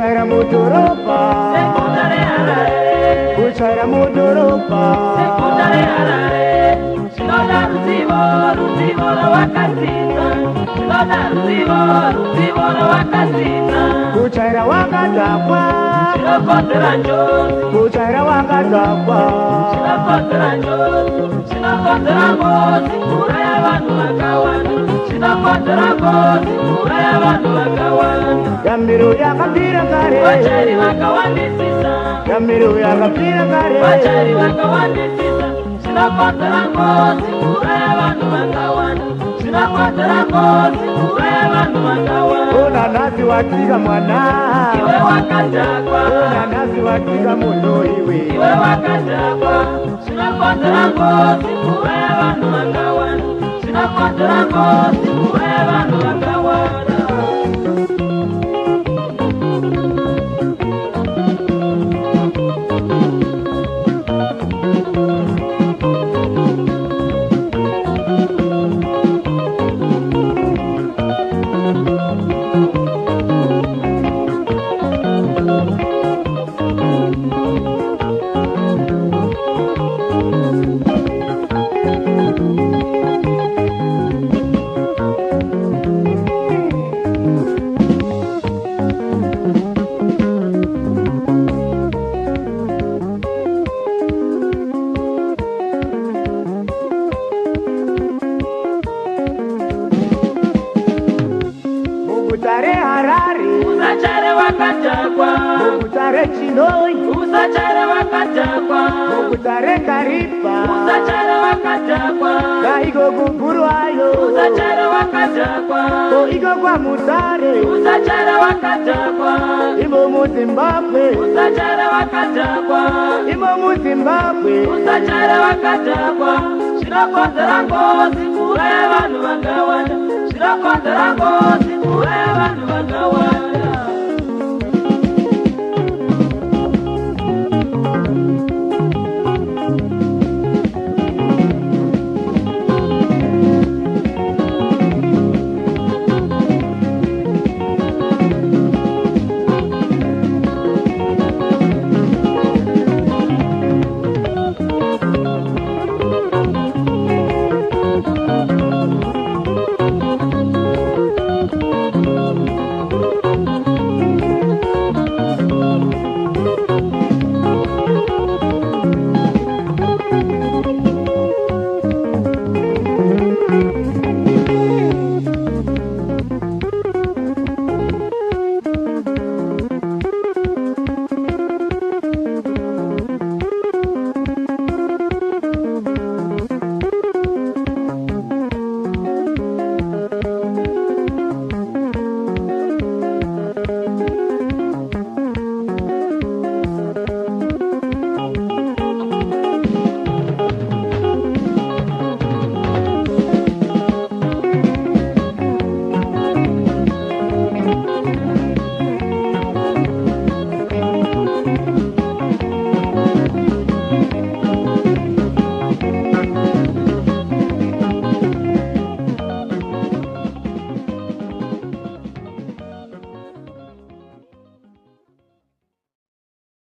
kuchaira mudhorobha seguta reharare kuchaira mudhorobha seguta reharare zvinoda ruzivo ruzivo rovakadzidza zvinoda ruzivo ruzivo rovakadzidza kuchaira wakadhakwa zvinokonzera njodzi kuchaira wakadhakwa zvinokonzera njodzi zvinokonzera ngozi kuuraya vanhu vakawanda zvinokonzera ngozi kuuraya vanhu vakawanda yambiro yakapira kare vachari vakawandisisa yambiro yakapira kare vachari vakawandisisa zvinokonzera ngozi kuuraya vanhu vakawanda zvinokonzera ngozi kuuraya vanhu vakawanda ona nhasi watika mwana iwe wakadhakwa ona nhasi watika munhu iwe wakadhakwa zvinokonzera ngozi kuuraya vanhu vakawanda zvinokonzera ngozi kuuraya vanhu vakawanda mugutare harare usachare wakadhakwa mugutare chinoi usachare wakadhakwa mugutare karipa usachare wakadhakwa ngaiko kugurwayo usachare wakadhakwa ko iko kwamutare usachare wakadhakwa imo muzimbabwe usachare wakadhakwa imo muzimbabwe usachare wakadhakwa zvinokonzera ngozi kuuraya vanhu vakawanda zvinokonzera ngozi kuuraya vanhu vakawanda